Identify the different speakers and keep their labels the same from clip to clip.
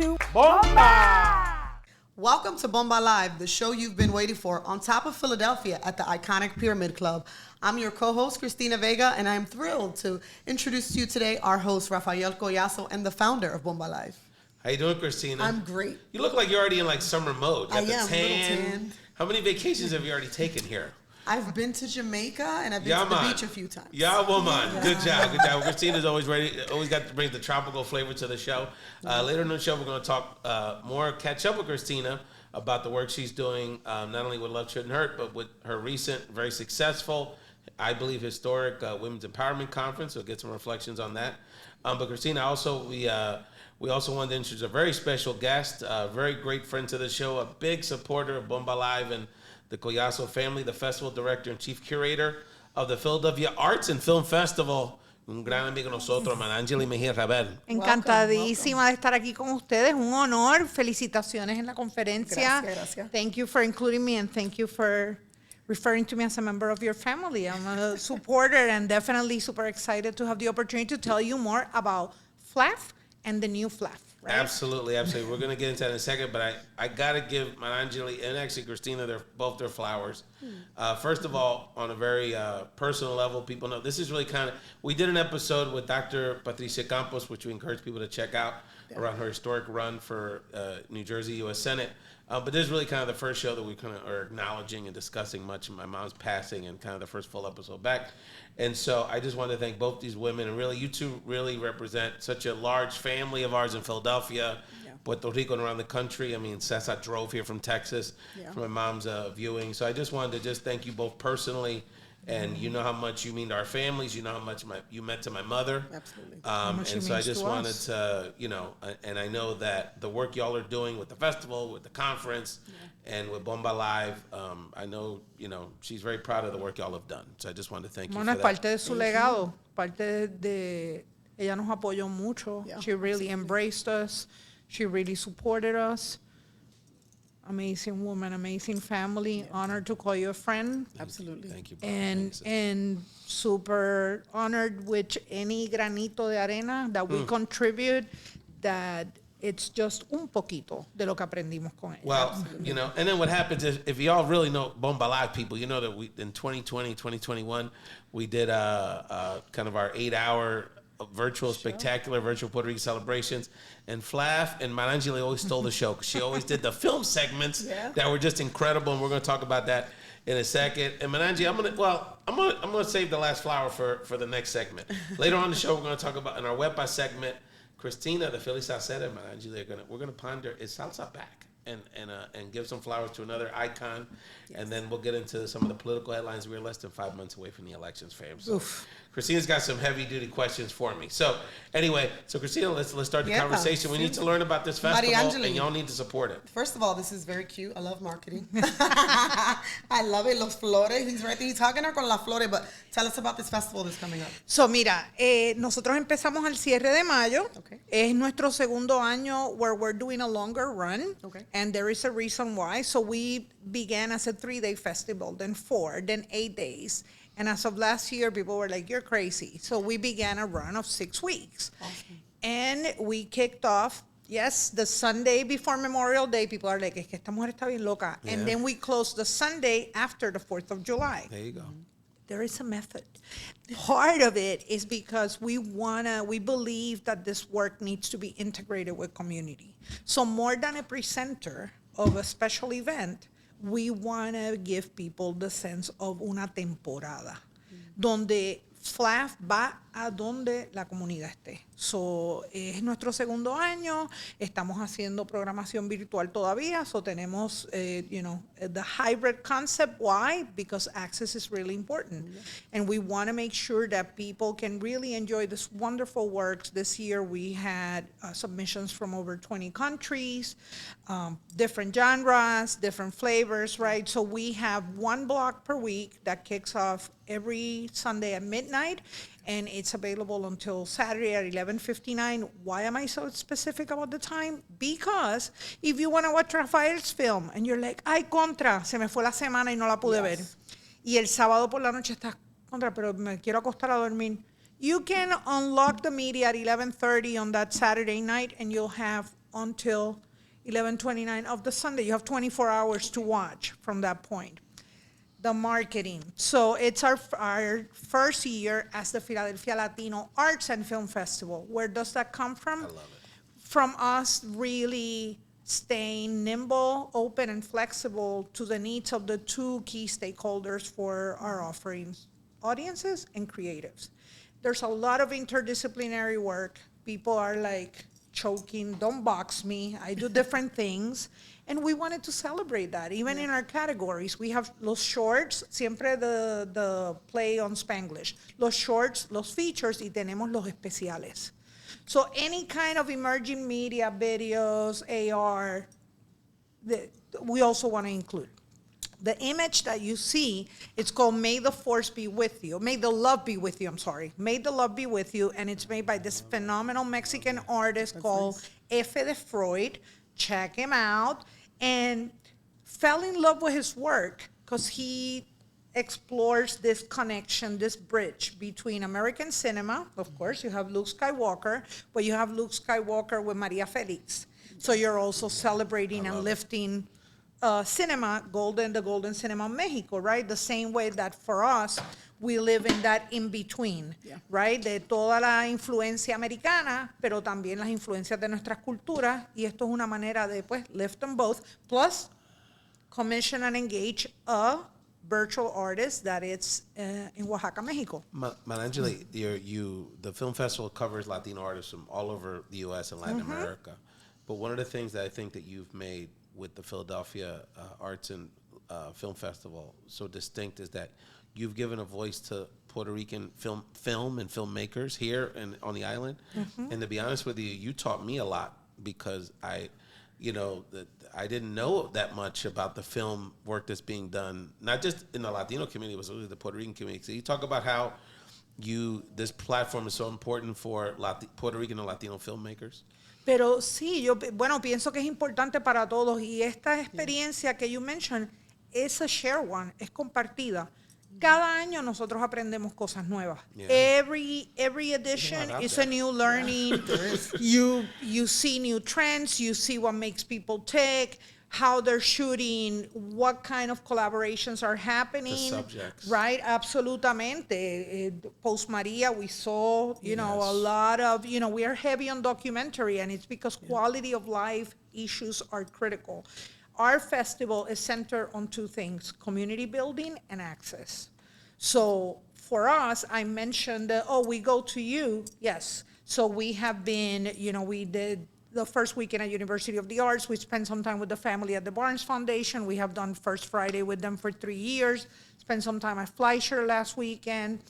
Speaker 1: to
Speaker 2: Bomba!
Speaker 3: Welcome to Bomba Live, the show you've been waiting for on top of Philadelphia at the iconic Pyramid Club. I'm your co-host, Christina Vega, and I'm thrilled to introduce to you today our host, April Collazo, and the founder of Bomba Live.
Speaker 2: How you doing, Christina?
Speaker 3: I'm great.
Speaker 2: You look like you're already in like summer mode. You got the
Speaker 3: am,
Speaker 2: tan.
Speaker 3: little tan.
Speaker 2: How many vacations have you already taken here?
Speaker 3: I've been to Jamaica, and I've been to the beach a few times.
Speaker 2: Yeah, woman. Good job. Good job. Christina's always ready. Always got to bring the tropical flavor to the show. Later in the show, we're going to talk more, catch up with Christina about the work she's doing, not only with Love Shouldn't Hurt, but with her recent, very successful, I believe, historic Women's Empowerment Conference. We'll get some reflections on that. But Christina, also, we also wanted to introduce a very special guest, a very great friend to the show, a big supporter of Bomba Live and the Collazo family, the festival director and chief curator of the Philadelphia Arts and Film Festival. Un gran amigo de nosotros, Marangeli Mejia.
Speaker 1: Encantadísima de estar aquí con ustedes. Un honor. Felicitaciones en la conferencia.
Speaker 3: Gracias.
Speaker 1: Thank you for including me and thank you for referring to me as a member of your family. I'm a supporter and definitely super excited to have the opportunity to tell you more about FLAF and the new FLAF. Right?
Speaker 2: Absolutely. We're going to get into that in a second, but I got to give Marangeli and actually Christina both their flowers. First of all, on a very personal level, people know this is really we did an episode with Dr. Patricia Campos, which we encourage people to check out around her historic run for New Jersey U.S. Senate. But this is really kind of the first show that we kind of are acknowledging and discussing much of my mom's passing and kind of the first full episode back. And so I just want to thank both these women. And really, you two really represent such a large family of ours in Philadelphia, Puerto Rico, and around the country. I mean, Cesar drove here from Texas for my mom's viewing. So I just wanted to thank you both personally. And you know how much you mean to our families. You know how much you meant to my mother.
Speaker 3: Absolutely.
Speaker 2: And so I just wanted to, and I know that the work y'all are doing with the festival, with the conference, and with Bomba Live, I know, she's very proud of the work y'all have done. So I just wanted to thank you for that.
Speaker 1: Es parte de su legado. Ella nos apoyó mucho.
Speaker 3: Yeah,
Speaker 1: She really embraced us. She really supported us. Amazing woman, amazing family. Honored to call you a friend.
Speaker 3: Absolutely.
Speaker 2: Thank you.
Speaker 1: And super honored with any granito de arena that we contribute, that it's just un poquito de lo que aprendimos con ella.
Speaker 2: Well, and then what happens is, if y'all really know Bomba Live people, you know that we in 2020, 2021, we did kind of our 8-hour virtual spectacular virtual Puerto Rico celebrations, and Flav and Marangeli always stole the show because she always did the film segments that were just incredible, and we're going to talk about that in a second. And Marangeli, I'm gonna save the last flower for the next segment. Later on in the show, we're going to talk about in our WEPA segment, Christina, the Philly Salsera, and Marangeli we're going to ponder, is Salsa back? And give some flowers to another icon, and then we'll get into some of the political headlines. We're less than 5 months away from the elections, fam. So Christina's got some heavy-duty questions for me. So anyway, Christina, let's start the conversation. We need to learn about this festival, and y'all need to support it.
Speaker 3: First of all, this is very cute. I love marketing. I love it. Los flores. He's right there. He's talking con las flores, but tell us about this festival that's coming up.
Speaker 1: So, mira, nosotros empezamos el cierre de mayo.
Speaker 3: Okay.
Speaker 1: Es nuestro segundo año where we're doing a longer run.
Speaker 3: Okay.
Speaker 1: And there is a reason why. So we began as a 3-day festival, then 4, then 8 days. And as of last year, people were like, you're crazy. So we began a run of 6 weeks.
Speaker 3: Awesome.
Speaker 1: And we kicked off, the Sunday before Memorial Day. People are like, es que esta mujer está bien loca.
Speaker 2: Yeah.
Speaker 1: And then we closed the Sunday after the 4th of July.
Speaker 2: There you go.
Speaker 1: There is a method. Part of it is because we believe that this work needs to be integrated with community. So more than a presenter of a special event, we want to give people the sense of una temporada, donde FLAF va a donde la comunidad esté. So, es nuestro segundo año, estamos haciendo programación virtual todavía, so tenemos, the hybrid concept. Why? Because access is really important. And we want to make sure that people can really enjoy this wonderful works. This year we had submissions from over 20 countries, different genres, different flavors, right? So we have one block per week that kicks off every Sunday at midnight, and it's available until Saturday at 11:59. Why am I so specific about the time? Because if you want to watch Rafael's film and you're like, ay, contra, se me fue la semana y no la pude ver, y el sábado por la noche estás contra, pero me quiero acostar a dormir, you can unlock the media at 11:30 on that Saturday night, and you'll have until 11:29 of the Sunday. You have 24 hours to watch from that point. The marketing. So it's our first year as the Philadelphia Latino Arts and Film Festival. Where does that come from?
Speaker 2: I love it.
Speaker 1: From us really staying nimble, open, and flexible to the needs of the two key stakeholders for our offerings, audiences and creatives. There's a lot of interdisciplinary work. People are like choking, don't box me, I do different things. And we wanted to celebrate that, even in our categories. We have los shorts, siempre the play on Spanglish. Los shorts, los features, y tenemos los especiales. So any kind of emerging media, videos, AR, we also want to include. The image that you see, it's called May the Force Be With You. May the Love Be With You, I'm sorry. May the Love Be With You, and it's made by this phenomenal Mexican artist called F. de Freud. Check him out. And fell in love with his work because he explores this connection, this bridge between American cinema. Of course, you have Luke Skywalker, but you have Luke Skywalker with Maria Felix. So you're also celebrating and lifting cinema, the golden cinema of Mexico, right? The same way that for us, we live in that in-between, right? De toda la influencia americana, pero también las influencias de nuestras culturas. Y esto es una manera de, pues, lift them both. Plus, commission and engage a virtual artist that is in Oaxaca, Mexico.
Speaker 2: Marangeli, the film festival covers Latino artists from all over the U.S. and Latin America. But one of the things that I think that you've made with the Philadelphia Arts and Film Festival so distinct is that you've given a voice to Puerto Rican film and filmmakers here and on the island. And to be honest with you, you taught me a lot because I didn't know that much about the film work that's being done, not just in the Latino community, but also the Puerto Rican community. So you talk about how this platform is so important for Puerto Rican and Latino filmmakers.
Speaker 1: Pero sí, yo pienso que es importante para todos y esta experiencia que you mentioned es a share one, es compartida. Cada año nosotros aprendemos cosas nuevas. Every edition is a new learning. You see new trends, you see what makes people tick, how they're shooting, what kind of collaborations are happening.
Speaker 2: The subjects.
Speaker 1: Right, absolutamente. Post Maria, we saw, a lot of, we are heavy on documentary, and it's because quality of life issues are critical. Our festival is centered on two things, community building and access. So for us, I mentioned, we go to you. Yes. So we have been, we did the first weekend at University of the Arts. We spent some time with the family at the Barnes Foundation. We have done First Friday with them for 3 years. Spent some time at Fleischer last weekend.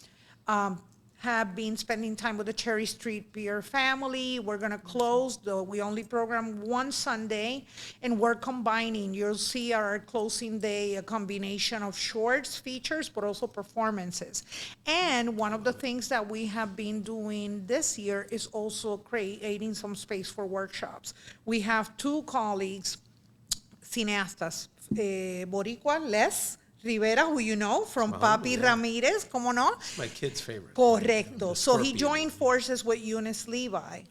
Speaker 1: Have been spending time with the Cherry Street Pier family. We're going to close. We only program one Sunday, and we're combining. You'll see our closing day a combination of shorts, features, but also performances. And one of the things that we have been doing this year is also creating some space for workshops. We have two colleagues, cineastas, Boricua, Les Rivera, who you know, from Papi Ramirez, como no?
Speaker 2: My kid's favorite.
Speaker 1: Correcto. So he joined forces with Eunice Levi,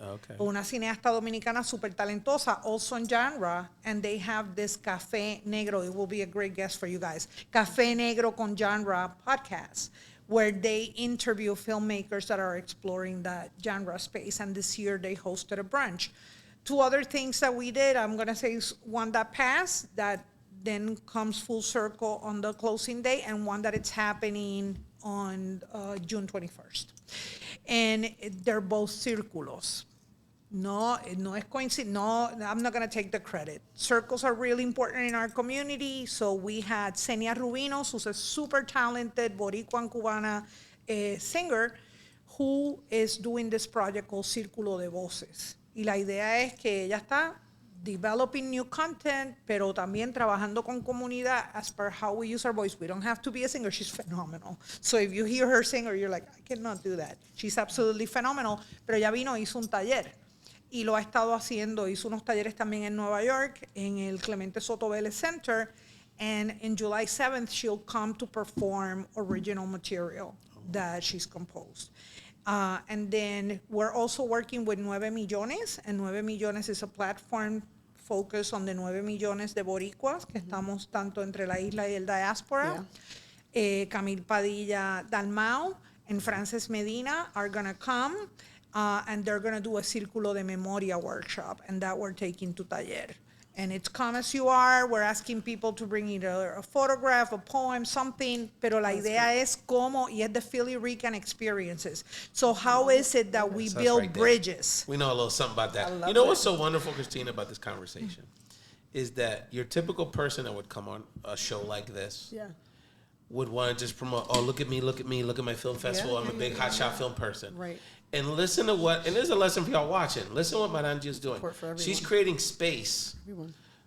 Speaker 1: una cineasta dominicana super talentosa, also in genre, and they have this Café Negro. It will be a great guest for you guys. Café Negro con Genre podcast, where they interview filmmakers that are exploring that genre space, and this year they hosted a brunch. Two other things that we did, I'm going to say one that passed, that then comes full circle on the closing day, and one that it's happening on June 21st. And they're both círculos. No es coincidence. No, I'm not going to take the credit. Circles are really important in our community. So we had Senia Rubinos, who's a super talented Boricua and Cubana singer, who is doing this project called Círculo de Voces. Y la idea es que ella está developing new content, pero también trabajando con comunidad as per how we use our voice. We don't have to be a singer. She's phenomenal. So if you hear her sing, or you're like, I cannot do that. She's absolutely phenomenal. Pero ella vino, hizo un taller. Y lo ha estado haciendo. Hizo unos talleres también en Nueva York, en el Clemente Soto Vélez Center. And in July 7th, she'll come to perform original material that she's composed. And then we're also working with 9 Millones, and 9 Millones is a platform focused on the 9 millones de boricuas que estamos tanto entre la isla y el diaspora. Camille Padilla Dalmau and Frances Medina are going to come, and they're going to do a Círculo de Memoria workshop, and that we're taking to taller. And it's come as you are. We're asking people to bring either a photograph, a poem, something. Pero la idea es cómo, y es the Philly Rican experiences. So how is it that we build bridges?
Speaker 2: We know a little something about that. You know what's so wonderful, Christina, about this conversation? Is that your typical person that would come on a show like this would want to just promote, oh, look at me, look at me, look at my film festival. I'm a big hotshot film person.
Speaker 3: Right.
Speaker 2: And listen to what, and there's a lesson for y'all watching. Listen to what Marangeli is doing. She's creating space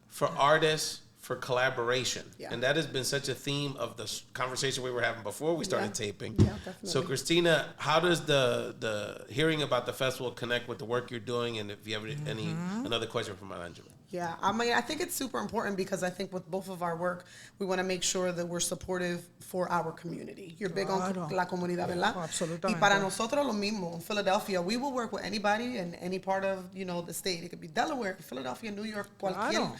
Speaker 2: for artists, for collaboration. And that has been such a theme of the conversation we were having before we started taping. So Christina, how does the hearing about the festival connect with the work you're doing? And if you have another question for Marangeli.
Speaker 3: Yeah, I mean, I think it's super important because I think with both of our work, we want to make sure that we're supportive for our community. You're big on la comunidad, ¿verdad?
Speaker 1: Absolutamente.
Speaker 3: Y para nosotros lo mismo. In Philadelphia, we will work with anybody in any part of, the state. It could be Delaware, Philadelphia, New York, cualquier.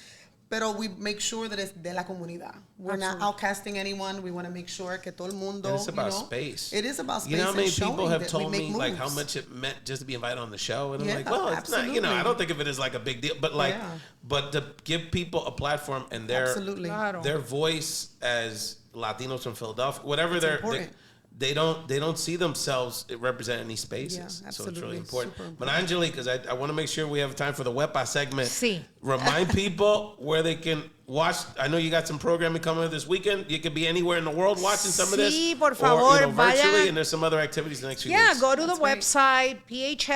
Speaker 3: Pero we make sure that it's de la comunidad. We're not outcasting anyone. We want to make sure que todo el mundo.
Speaker 2: And it's about space.
Speaker 3: It is about space.
Speaker 2: You know how many people have told me
Speaker 3: moves.
Speaker 2: like how much it meant just to be invited on the show, and I'm like, well, it's not. I don't think of it as like a big deal, but like, but to give people a platform and their voice as Latinos from Philadelphia, whatever they don't see themselves representing these spaces. So it's really important. But Marangeli, because I want to make sure we have time for the WEPA segment.
Speaker 1: Sí.
Speaker 2: Remind people where they can watch. I know you got some programming coming up this weekend. You could be anywhere in the world watching some of this.
Speaker 1: Sí, por favor,
Speaker 2: or, virtually, and there's some other activities the next few weeks.
Speaker 1: Go to the website, phlaff.org,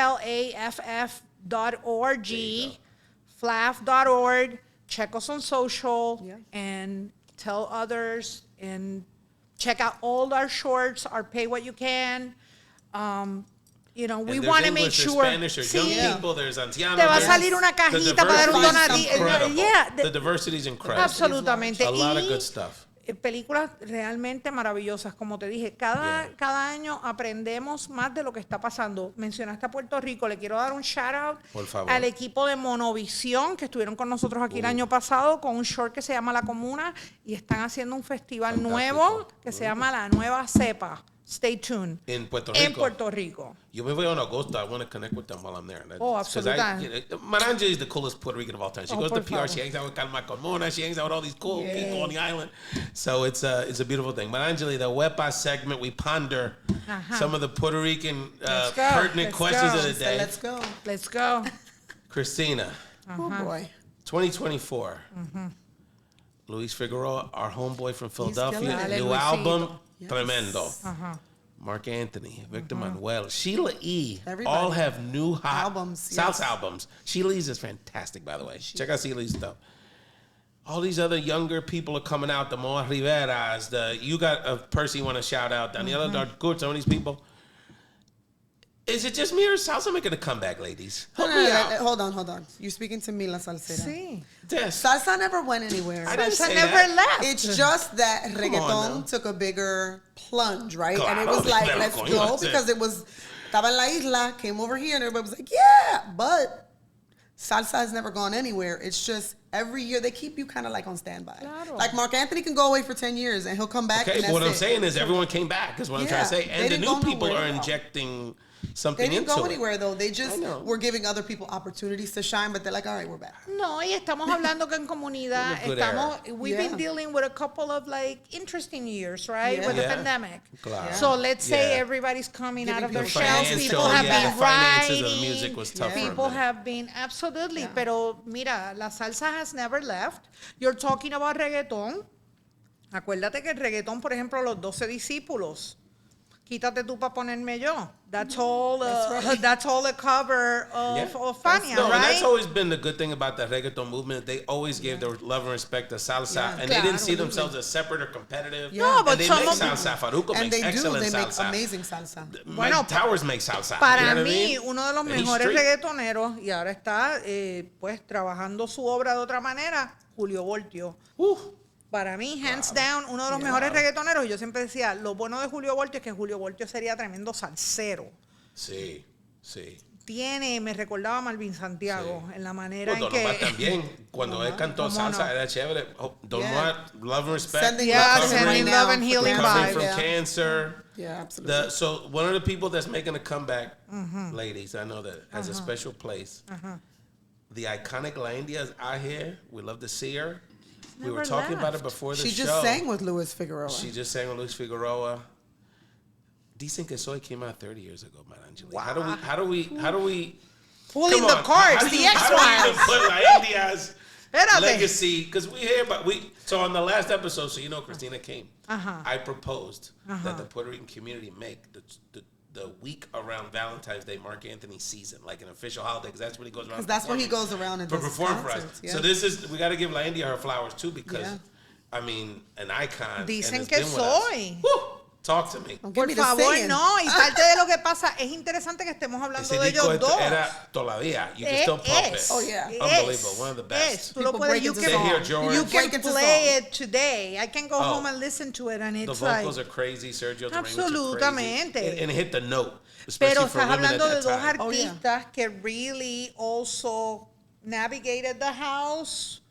Speaker 1: flaff.org. Check us on social and tell others, and check out all our shorts, our Pay What You Can. We want to make sure.
Speaker 2: Spanish or young people, there's Ancianos.
Speaker 1: Te va a salir una cajita para dar un donativo.
Speaker 2: The diversity is incredible.
Speaker 1: Absolutamente.
Speaker 2: A lot of good stuff.
Speaker 1: Películas realmente maravillosas, como te dije, cada año aprendemos más de lo que está pasando. Mencionaste a Puerto Rico, le quiero dar un shout out al equipo de Monovisión que estuvieron con nosotros aquí el año pasado con un short que se llama La Comuna y están haciendo un festival nuevo que se llama La Nueva Cepa. Stay tuned.
Speaker 2: In Puerto Rico.
Speaker 1: En Puerto Rico.
Speaker 2: Yo me voy a agosto. I want to connect with them while I'm there.
Speaker 1: Absolutely.
Speaker 2: Marangeli is the coolest Puerto Rican of all time. She goes to PR. She hangs out with Carmen Carmona. She hangs out with all these cool people on the island. So it's a beautiful thing. Marangeli, the WEPA segment, we ponder some of the Puerto Rican pertinent questions of the day.
Speaker 3: Let's go.
Speaker 2: Christina.
Speaker 3: Oh, boy.
Speaker 2: 2024. Luis Figueroa, our homeboy from Philadelphia. New album. Tremendo. Mark Anthony, Victor Manuel, Sheila E. all have new hot albums, Salsa albums. Sheila E's is fantastic, by the way. Check out Sheila E's stuff. All these other younger people are coming out. The Moa Riveras, you got a person you want to shout out. Daniela Darcourt, some of these people. Is it just me or is salsa making a comeback, ladies?
Speaker 3: Hold on. You're speaking to me, La Salsera.
Speaker 1: Sí.
Speaker 2: Yes.
Speaker 3: Salsa never went anywhere.
Speaker 1: Salsa never left.
Speaker 3: It's just that reggaeton took a bigger plunge, right? And it was like, let's go, because it was, estaba en la isla, came over here, and everybody was like, yeah. But salsa has never gone anywhere. It's just every year they keep you kind of like on standby. Claro. Like Mark Anthony can go away for 10 years and he'll come back. Okay,
Speaker 2: but what I'm saying is everyone came back, is what I'm trying to say. And the new people are injecting something into it.
Speaker 3: They didn't go anywhere, though. They just were giving other people opportunities to shine, but they're like, all right, we're back.
Speaker 1: No, y estamos hablando que en comunidad we've been dealing with a couple of like interesting years, right? With the pandemic. Claro. So let's say everybody's coming out of their shells. People have been writing.
Speaker 2: The music was tough.
Speaker 1: People have been, absolutely. Yeah. Pero mira, la salsa has never left. You're talking about reggaeton. Acuérdate que el reggaetón, por ejemplo, los 12 discípulos. Quítate tú para ponerme yo. That's all the cover of Fania, right?
Speaker 2: And that's always been the good thing about the reggaeton movement. They always gave their love and respect to salsa, and they didn't see themselves as separate or competitive.
Speaker 1: No, but
Speaker 2: and they make salsa. Faruco makes excellent salsa.
Speaker 3: And they make amazing salsa.
Speaker 2: Mike Towers makes salsa.
Speaker 1: Para mí, uno de los mejores reggaetoneros, y ahora está pues trabajando su obra de otra manera, Julio Voltio. Para mí, hands down, uno de los mejores reggaetoneros. Y yo siempre decía, lo bueno de Julio Voltio es que Julio Voltio sería tremendo salsero.
Speaker 2: Sí, sí.
Speaker 1: Me recordaba a Malvin Santiago en la manera en
Speaker 2: Don Omar
Speaker 1: que...
Speaker 2: también, cuando él cantó
Speaker 1: ¿Cómo
Speaker 2: salsa,
Speaker 1: no?
Speaker 2: era chévere. Don Omar, love and respect.
Speaker 3: Sending
Speaker 1: Yeah,
Speaker 3: love
Speaker 1: sending
Speaker 3: right
Speaker 1: love
Speaker 3: now
Speaker 1: and
Speaker 3: for
Speaker 1: healing
Speaker 3: cancer.
Speaker 2: Recovering
Speaker 1: vibes.
Speaker 2: from cancer.
Speaker 3: Yeah, absolutely.
Speaker 2: So one of the people that's making a comeback, ladies, I know that has a special place. The iconic La India is out here. We love to see her. We were
Speaker 1: never
Speaker 2: talking about it
Speaker 1: left.
Speaker 2: before the
Speaker 3: She
Speaker 2: show.
Speaker 3: just sang with Luis Figueroa.
Speaker 2: She just sang with Luis Figueroa. Dicen Que Soy came out 30 years ago, Marangeli.
Speaker 1: Wow.
Speaker 2: How do we
Speaker 1: Pulling
Speaker 2: come
Speaker 1: the
Speaker 2: on,
Speaker 1: cards,
Speaker 2: how do
Speaker 1: the
Speaker 2: you- how do we even
Speaker 1: X-Files.
Speaker 2: put La India's
Speaker 1: Espérate.
Speaker 2: legacy? Because we hear about so on the last episode, so you know Christina came.
Speaker 1: Uh-huh.
Speaker 2: I proposed that the Puerto Rican community make the week around Valentine's Day Mark Anthony season, like an official holiday, because that's when he goes around.
Speaker 3: Because that's when he
Speaker 2: performing.
Speaker 3: goes around and
Speaker 2: For
Speaker 3: does
Speaker 2: perform for us.
Speaker 3: concerts, yeah.
Speaker 2: So this is, we got to give La India her flowers too, because
Speaker 3: Yeah.
Speaker 2: I mean, an icon.
Speaker 1: Dicen
Speaker 2: and has
Speaker 1: que
Speaker 2: been with us.
Speaker 1: soy.
Speaker 2: Woo! Talk to me.
Speaker 3: Don't give
Speaker 1: Por
Speaker 3: me the
Speaker 1: favor,
Speaker 3: singing.
Speaker 1: no. Y parte de lo que pasa, es interesante que estemos hablando
Speaker 2: Ese
Speaker 1: de
Speaker 2: disco
Speaker 1: ellos dos.
Speaker 2: era todavía. You can still pump it.
Speaker 1: Es.
Speaker 3: Oh, yeah.
Speaker 2: Unbelievable. One of the best.
Speaker 1: Es. Tú lo
Speaker 3: People
Speaker 1: puedes,
Speaker 3: break
Speaker 1: you
Speaker 3: into
Speaker 1: can,
Speaker 2: Stay here, George.
Speaker 1: you
Speaker 3: Break
Speaker 1: can
Speaker 3: into
Speaker 1: play
Speaker 3: song.
Speaker 1: it today. I can go home and listen to it, and
Speaker 2: The
Speaker 1: it's
Speaker 2: vocals
Speaker 1: like...
Speaker 2: are crazy. Sergio Dominguez are
Speaker 1: Absolutamente.
Speaker 2: crazy. And hit the note. Especially
Speaker 1: Pero
Speaker 2: for
Speaker 1: estás
Speaker 2: women at
Speaker 1: hablando de
Speaker 2: that
Speaker 1: dos
Speaker 2: time.
Speaker 3: Oh, yeah.
Speaker 1: artistas que really also navigated the house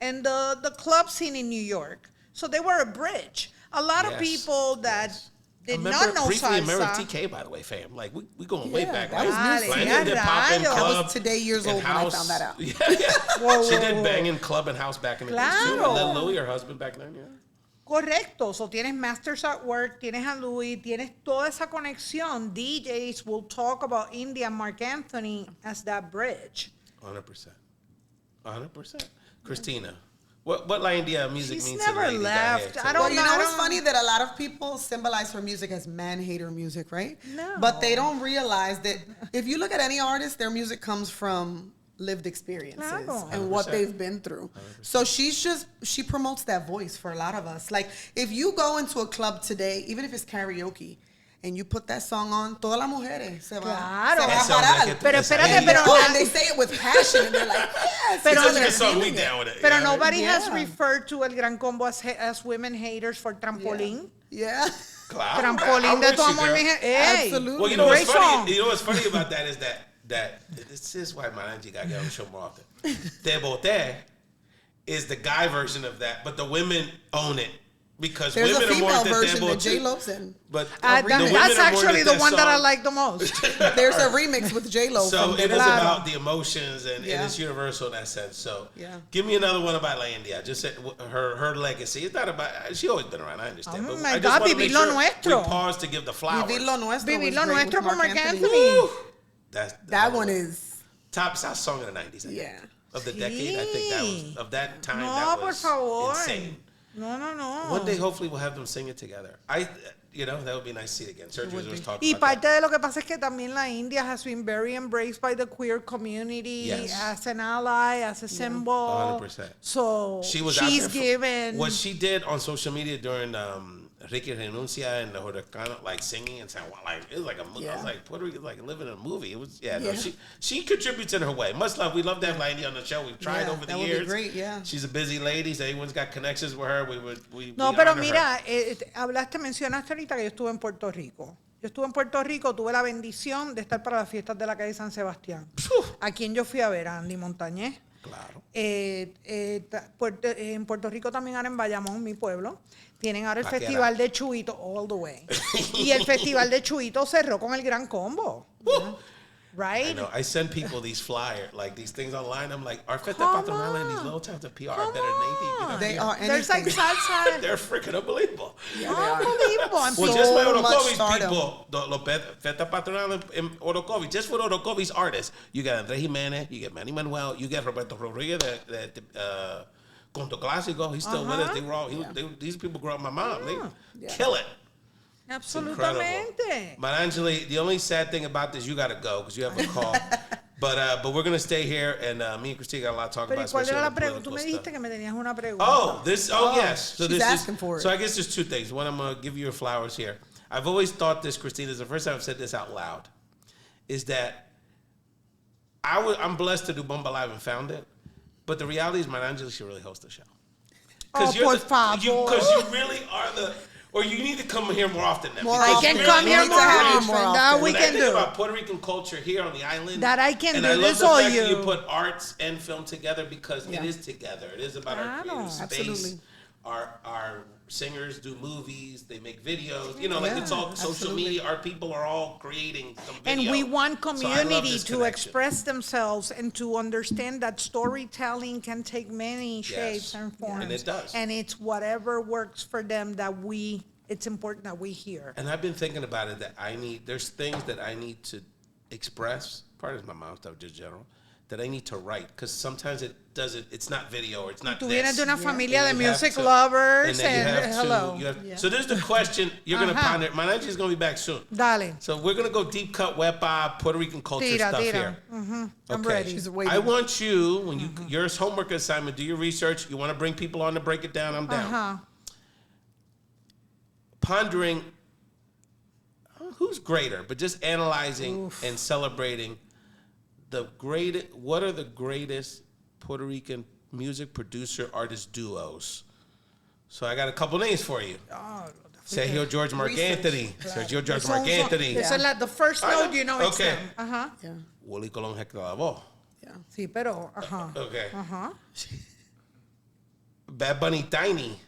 Speaker 1: and the club scene in New York. So they were a bridge. A lot of
Speaker 2: Yes,
Speaker 1: people that
Speaker 2: yes.
Speaker 1: did
Speaker 2: Remember
Speaker 1: not know
Speaker 2: briefly in Mary
Speaker 1: salsa.
Speaker 2: TK, by the way, fam. Like, we going way
Speaker 3: Yeah,
Speaker 2: back.
Speaker 3: that
Speaker 2: Like,
Speaker 3: was
Speaker 1: Vale,
Speaker 2: Landon
Speaker 1: ya
Speaker 2: did pop in
Speaker 1: rayos.
Speaker 3: I
Speaker 2: club
Speaker 3: was today years
Speaker 2: and
Speaker 3: old when I
Speaker 2: house.
Speaker 3: found that out.
Speaker 2: Yeah, yeah.
Speaker 1: Whoa,
Speaker 2: She
Speaker 1: whoa,
Speaker 2: did
Speaker 1: whoa.
Speaker 2: bang in club and house back in the days, too.
Speaker 1: Claro.
Speaker 2: And then Louis, her husband, back then, yeah.
Speaker 1: Correcto. So tienes Masters at Work, tienes a Louis, tienes toda esa conexión. DJs will talk about India and Mark Anthony as that bridge.
Speaker 2: 100%. 100%. Christina, what La India music
Speaker 1: She's
Speaker 2: means
Speaker 1: never
Speaker 2: to ladies out here?
Speaker 1: left.
Speaker 2: So-
Speaker 1: I don't
Speaker 3: Well, you know what's
Speaker 1: know.
Speaker 3: funny? That a lot of people symbolize her music as man-hater music, right?
Speaker 1: No.
Speaker 3: But they don't realize that if you look at any artist, their music comes from lived experiences
Speaker 1: Claro.
Speaker 3: and what
Speaker 2: 100%.
Speaker 3: they've been through. So she promotes that voice for a lot of us. Like if you go into a club today, even if it's karaoke, and you put that song on, todas las mujeres se van
Speaker 1: Claro.
Speaker 3: a
Speaker 2: That sounds
Speaker 3: parar.
Speaker 2: like it-
Speaker 1: Pero
Speaker 2: that's
Speaker 1: espérate,
Speaker 2: India.
Speaker 1: pero
Speaker 3: Oh,
Speaker 1: na-
Speaker 3: and they say it with passion, and they're like, yes.
Speaker 1: Pero-
Speaker 3: because
Speaker 2: It's
Speaker 3: they're
Speaker 2: a song, we
Speaker 3: feeling it.
Speaker 2: down with it.
Speaker 1: Pero
Speaker 2: you know?
Speaker 1: nobody has
Speaker 3: Yeah.
Speaker 1: referred to El Gran Combo as women haters for Trampolín.
Speaker 3: Yeah.
Speaker 2: Claro.
Speaker 1: Trampolín
Speaker 2: I'm
Speaker 1: de
Speaker 2: with
Speaker 1: tu
Speaker 2: you,
Speaker 1: amor,
Speaker 2: girl.
Speaker 1: mi gente. Ey,
Speaker 3: Absolutely.
Speaker 2: Well, you know what's
Speaker 1: great song.
Speaker 2: funny? You know what's funny about that is that this is why Marangeli got to get on the show more often. Te Boté is the guy version of that, but the women own it because
Speaker 3: There's a
Speaker 2: women are more
Speaker 3: female
Speaker 2: than
Speaker 3: version
Speaker 2: Te
Speaker 3: that
Speaker 2: Boté.
Speaker 3: J-Lo's in.
Speaker 2: But
Speaker 1: That-
Speaker 2: the women
Speaker 1: that's
Speaker 2: are more
Speaker 1: actually
Speaker 2: than
Speaker 1: the one that I
Speaker 2: song.
Speaker 1: like the most.
Speaker 3: There's a remix with J-Lo
Speaker 2: So
Speaker 3: from
Speaker 2: it is
Speaker 1: Claro.
Speaker 2: about the emotions and
Speaker 3: Yeah.
Speaker 2: it's universal in that sense. So
Speaker 3: Yeah.
Speaker 2: give me another one about La India. Just say her legacy. It's not about. She always been around. I understand.
Speaker 1: Oh
Speaker 2: but
Speaker 1: my
Speaker 2: I just
Speaker 1: God,
Speaker 2: want to make
Speaker 1: vivir lo
Speaker 2: sure
Speaker 1: nuestro.
Speaker 2: we pause to give the flowers.
Speaker 3: Vivir lo Nuestro.
Speaker 1: Vivir
Speaker 3: was
Speaker 1: lo
Speaker 3: great with
Speaker 1: nuestro con Mark Anthony.
Speaker 2: Woo! That's
Speaker 3: That one is,
Speaker 2: top song of the 90s. I think.
Speaker 3: yeah.
Speaker 2: Of the decade, I think that was
Speaker 1: Sí.
Speaker 2: of that time.
Speaker 1: No,
Speaker 2: that
Speaker 1: por
Speaker 2: was
Speaker 1: favor.
Speaker 2: insane.
Speaker 1: No.
Speaker 2: One day, hopefully, we'll have them sing it together. That would be nice to see it again. Sergio was talking
Speaker 1: Y
Speaker 2: about
Speaker 1: parte
Speaker 2: that.
Speaker 1: de lo que pasa es que también la India has been very embraced by the queer community
Speaker 2: Yes.
Speaker 1: as an ally, as a symbol.
Speaker 2: 100%.
Speaker 1: So
Speaker 2: She was out
Speaker 1: she's
Speaker 2: there for-
Speaker 1: given.
Speaker 2: what she did on social media during Ricky Renuncia and the Huracán, like singing and saying, like it was like a movie. I was
Speaker 3: Yeah.
Speaker 2: like Puerto Rico, like living in a movie. It was No,
Speaker 3: Yeah.
Speaker 2: she contributes in her way. Much love. We love to have La India on the show. We've tried
Speaker 3: Yeah,
Speaker 2: over the
Speaker 3: that would be
Speaker 2: years.
Speaker 3: great, yeah.
Speaker 2: She's a busy lady. So everyone's got connections with her.
Speaker 1: No,
Speaker 2: we
Speaker 1: pero
Speaker 2: honor her.
Speaker 1: mira, mencionaste ahorita que yo estuve en Puerto Rico. Yo estuve en Puerto Rico, tuve la bendición de estar para las fiestas de la calle San Sebastián. ¿A quién yo fui a ver? A Andy Montañez.
Speaker 2: Claro.
Speaker 1: En Puerto Rico también ahora en Bayamón, mi pueblo, tienen ahora el
Speaker 2: Paquera.
Speaker 1: Festival de Chuito all the way. Y el Festival de Chuito cerró con el Gran Combo.
Speaker 2: I
Speaker 1: Right?
Speaker 2: know. I send people these flyers, like these things online. I'm like, our Festa
Speaker 1: Come
Speaker 2: Patronal and these
Speaker 1: on.
Speaker 2: little towns of PR are
Speaker 1: Come
Speaker 2: better than anything. You know,
Speaker 1: on.
Speaker 3: They are
Speaker 1: There's like
Speaker 3: anything.
Speaker 1: salsa.
Speaker 2: They're freaking unbelievable.
Speaker 1: Unbelievable. I'm
Speaker 2: Well,
Speaker 1: so-
Speaker 2: just by
Speaker 3: So much
Speaker 2: Orocovis
Speaker 3: stardom.
Speaker 2: people, the Festa Patronal in Orocovis, just for Orocovis artists, you got Andre Jimenez, you get Manny Manuel, you get Roberto Rodriguez, Conto Clásico, he's still with us. They were all, these people grew up with my mom. They kill it.
Speaker 1: Absolutamente.
Speaker 2: Marangeli, the only sad thing about this, you got to go because you have a call. But we're going to stay here, and me and Christina got a lot to talk
Speaker 1: Pero
Speaker 2: about.
Speaker 1: ¿y cuál
Speaker 2: especially
Speaker 1: era
Speaker 2: on
Speaker 1: la
Speaker 2: the
Speaker 1: pregunta? Tú
Speaker 2: political
Speaker 1: me
Speaker 2: stuff.
Speaker 1: dijiste que me tenías una pregunta.
Speaker 2: Yes. So
Speaker 3: she's
Speaker 2: this
Speaker 3: asking
Speaker 2: is,
Speaker 3: for it.
Speaker 2: So I guess there's two things. One, I'm going to give you your flowers here. I've always thought this, Christina, is the first time I've said this out loud, is that I'm blessed to do Bomba Live and found it, but the reality is Marangeli should really host the show.
Speaker 1: Oh, por favor.
Speaker 2: Because you really are Or you need to come here more often. Then,
Speaker 3: More
Speaker 2: because
Speaker 1: I can
Speaker 3: often.
Speaker 1: come
Speaker 3: We
Speaker 1: here
Speaker 3: need
Speaker 1: more
Speaker 3: to have you
Speaker 1: often.
Speaker 3: more
Speaker 1: That
Speaker 3: often.
Speaker 1: we
Speaker 2: when I
Speaker 1: can
Speaker 2: think
Speaker 1: do.
Speaker 2: about Puerto Rican culture here on the island,
Speaker 1: That I can
Speaker 2: and
Speaker 1: do
Speaker 2: I love
Speaker 1: this
Speaker 2: the
Speaker 1: or
Speaker 2: fact that
Speaker 1: you.
Speaker 2: you put arts and film together because
Speaker 3: Yeah.
Speaker 2: it is together. It is about our
Speaker 1: Claro.
Speaker 2: creative space.
Speaker 3: Absolutely.
Speaker 2: Our singers do movies, they make videos. You know, like
Speaker 3: Yeah,
Speaker 2: it's all social
Speaker 3: absolutely.
Speaker 2: media. Our people are all creating some video.
Speaker 1: And we want
Speaker 2: So I love
Speaker 1: community
Speaker 2: this
Speaker 1: to
Speaker 2: connection.
Speaker 1: express themselves and to understand that storytelling can take many
Speaker 2: Yes.
Speaker 1: shapes and forms.
Speaker 2: And it does.
Speaker 1: And it's whatever works for them that it's important that we hear.
Speaker 2: And I've been thinking about it that there's things that I need to express. Part of my mom stuff, just general, that I need to write because sometimes it's not video or it's not
Speaker 1: Tú
Speaker 2: this.
Speaker 1: vienes de una familia de
Speaker 2: And you have
Speaker 1: music
Speaker 2: to-
Speaker 1: lovers
Speaker 2: then you
Speaker 1: and
Speaker 2: have to-
Speaker 1: hello.
Speaker 2: you have- So there's the question you're going to
Speaker 1: Uh-huh.
Speaker 2: ponder. Marangeli's going to be back soon.
Speaker 1: Dale.
Speaker 2: So we're going to go deep cut WEPA, Puerto Rican culture
Speaker 1: Tira,
Speaker 2: stuff
Speaker 1: tira.
Speaker 2: here.
Speaker 1: I'm ready.
Speaker 3: She's waiting.
Speaker 2: I want you, when your homework assignment, do your research. You want to bring people on to break it down, I'm down.
Speaker 1: Uh-huh.
Speaker 2: Pondering who's greater, but just analyzing and celebrating what are the greatest Puerto Rican music producer artist duos. So I got a couple names for you. Sergio George Mark Anthony. Sergio George Mark Anthony.
Speaker 1: Esa es the first note, you know it's
Speaker 2: Okay.
Speaker 1: them. Ajá.
Speaker 3: Yeah.
Speaker 2: Willie Colón Hector Lavoe.
Speaker 3: Yeah.
Speaker 1: Sí, pero, ajá.
Speaker 2: Okay.
Speaker 1: Ajá.
Speaker 2: Bad Bunny Tiny.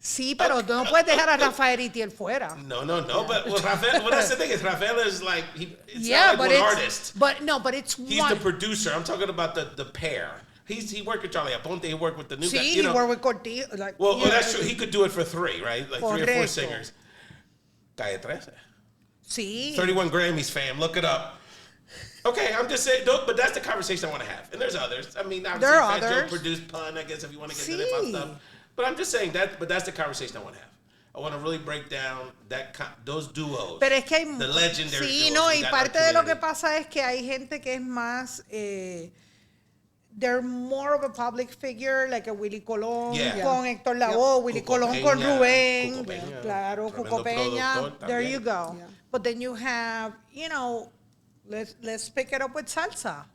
Speaker 1: Sí, pero tú no puedes dejar a Rafael Itiel fuera.
Speaker 2: No. But Rafael, what that's the thing is Rafael is like it's
Speaker 1: Yeah,
Speaker 2: not like
Speaker 1: but
Speaker 2: one
Speaker 1: it's
Speaker 2: artist.
Speaker 1: but it's
Speaker 2: He's
Speaker 1: one.
Speaker 2: the producer. I'm talking about the pair. He worked with Charlie Aponte. He worked with the new guy.
Speaker 1: Sí,
Speaker 2: You know,
Speaker 1: he worked with Corti. Like,
Speaker 2: well,
Speaker 1: yeah.
Speaker 2: that's true. He could do it for three, right? Like 3 or 4
Speaker 1: Correcto.
Speaker 2: singers. Calle 13.
Speaker 1: Sí.
Speaker 2: 31 Grammys, fam. Look it up. Okay, I'm just saying, but that's the conversation I want to have. And there's others. I mean, obviously,
Speaker 1: There are
Speaker 2: Fat Joe
Speaker 1: others.
Speaker 2: produced Pun, I guess, if you want to get into
Speaker 1: Sí.
Speaker 2: that stuff. But I'm just saying that. But that's the conversation I want to have. I want to really break down those duos.
Speaker 1: Pero es que hay
Speaker 2: the legendary
Speaker 1: sí,
Speaker 2: duos
Speaker 1: no,
Speaker 2: we
Speaker 1: y
Speaker 2: got in our
Speaker 1: parte de lo que
Speaker 2: community.
Speaker 1: pasa es que hay gente que es más they're more of a public figure, like a Willy Colón
Speaker 2: Yeah.
Speaker 1: con Héctor Lavoe, Willy
Speaker 2: Cuco
Speaker 1: Colón con
Speaker 2: Peña,
Speaker 1: Rubén,
Speaker 2: Cuco Peña,
Speaker 1: claro,
Speaker 2: tremendo
Speaker 1: Cuco Peña.
Speaker 2: productor
Speaker 1: There
Speaker 2: también.
Speaker 1: you go.
Speaker 3: Yeah.
Speaker 1: But then you have, let's pick it up with salsa.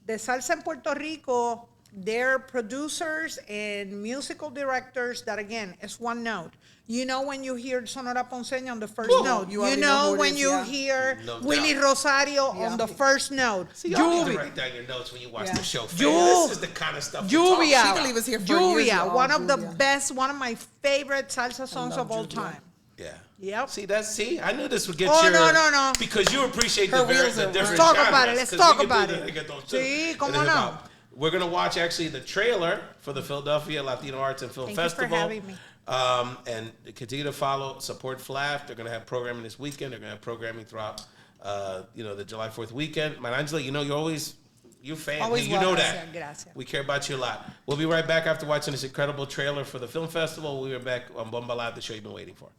Speaker 1: The salsa in Puerto Rico, they're producers and musical directors that, again, is one note. You know when you hear Sonora Ponceña on the first note.
Speaker 3: You
Speaker 1: You
Speaker 3: already know
Speaker 1: know
Speaker 3: who it
Speaker 1: when
Speaker 3: is,
Speaker 1: you
Speaker 3: yeah.
Speaker 1: hear
Speaker 2: No
Speaker 1: Willie
Speaker 2: doubt.
Speaker 1: Rosario
Speaker 3: Yeah.
Speaker 1: on the first note.
Speaker 2: See, y'all need to
Speaker 1: Lluvia.
Speaker 2: write down your notes when you watch
Speaker 3: Yeah.
Speaker 2: the show. fam.
Speaker 1: Lluvia.
Speaker 2: This is the kind of stuff we talk
Speaker 1: Lluvia.
Speaker 2: about.
Speaker 3: She could leave us here for years,
Speaker 1: Lluvia,
Speaker 3: y'all.
Speaker 1: one of the
Speaker 3: Lluvia.
Speaker 1: best, one of my favorite salsa songs
Speaker 3: love
Speaker 1: of all
Speaker 3: Lluvia.
Speaker 1: time.
Speaker 2: Yeah.
Speaker 1: Yep.
Speaker 2: See, I knew this would get
Speaker 1: Oh,
Speaker 2: your...
Speaker 1: no.
Speaker 2: Because you appreciate
Speaker 3: Her
Speaker 2: the
Speaker 3: wheels are
Speaker 2: different
Speaker 1: Let's talk
Speaker 2: genres.
Speaker 1: about it, let's
Speaker 2: 'cause
Speaker 1: talk
Speaker 2: we can
Speaker 1: about
Speaker 2: do
Speaker 1: it.
Speaker 2: the reggaeton too.
Speaker 1: Sí,
Speaker 2: And
Speaker 1: cómo
Speaker 2: then
Speaker 1: no.
Speaker 2: We're going to watch, actually, the trailer for the Philadelphia Latino Arts and Film
Speaker 1: Thank you for
Speaker 2: Festival.
Speaker 1: having me.
Speaker 2: And continue to support FLAF. They're going to have programming this weekend. They're going to have programming throughout, the July 4th weekend. Marangeli, you're fan.
Speaker 3: Always
Speaker 2: You know
Speaker 3: welcome.
Speaker 2: that.
Speaker 1: Gracias.
Speaker 2: We care about you a lot. We'll be right back after watching this incredible trailer for the film festival. We'll be back on Bomba Live, the show you've been waiting for.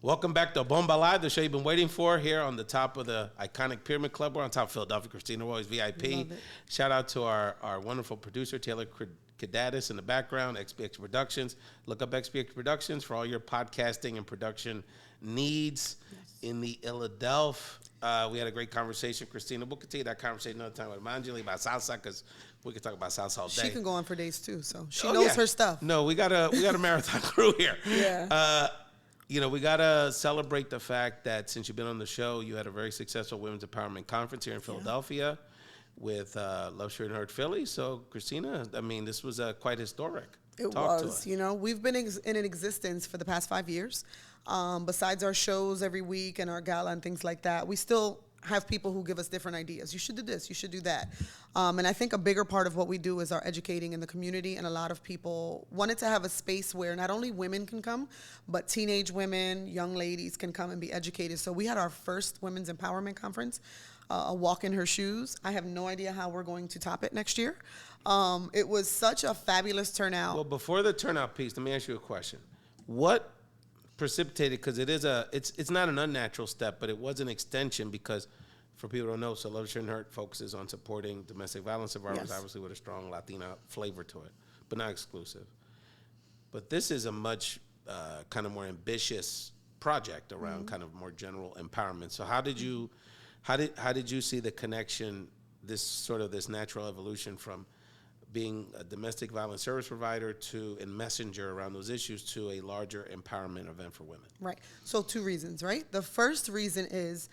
Speaker 2: Welcome back to Bomba Live, the show you've been waiting for, here on the top of the iconic Pyramid Club. We're on top of Philadelphia. Christina Roy's VIP. Shout out to our wonderful producer, Taylor Kedatus, in the background, XPX Productions. Look up XPX Productions for all your podcasting and production needs in the Philadelphia. We had a great conversation, Christina. We'll continue that conversation another time with Marangeli about salsa, because we could talk about salsa all day.
Speaker 3: She can go on for days too, so she
Speaker 2: Oh,
Speaker 3: knows
Speaker 2: yeah.
Speaker 3: her stuff.
Speaker 2: No, we got a marathon crew here.
Speaker 3: Yeah.
Speaker 2: We got to celebrate the fact that since you've been on the show, you had a very successful Women's Empowerment Conference here in Philadelphia with Love Shirt and Heart Philly. So, Christina, this was quite historic.
Speaker 3: It
Speaker 2: Talk to
Speaker 3: was.
Speaker 2: us.
Speaker 3: We've been in existence for the past 5 years. Besides our shows every week and our gala and things like that, we still have people who give us different ideas. You should do this, you should do that. And I think a bigger part of what we do is our educating in the community, and a lot of people wanted to have a space where not only women can come, but teenage women, young ladies can come and be educated. So we had our first Women's Empowerment Conference, a walk in her shoes. I have no idea how we're going to top it next year. It was such a fabulous turnout.
Speaker 2: Well, before the turnout piece, let me ask you a question. What precipitated, because it's not an unnatural step, but it was an extension, because for people who don't know, So Love Shouldn't Hurt focuses on supporting domestic violence survivors,
Speaker 3: Yes.
Speaker 2: obviously with a strong Latina flavor to it, but not exclusive. But this is a much kind of more ambitious project around kind of more general empowerment. So how did you see the connection, this natural evolution from being a domestic violence service provider and messenger around those issues to a larger empowerment event for women?
Speaker 3: Right. So 2 reasons, right? The first reason is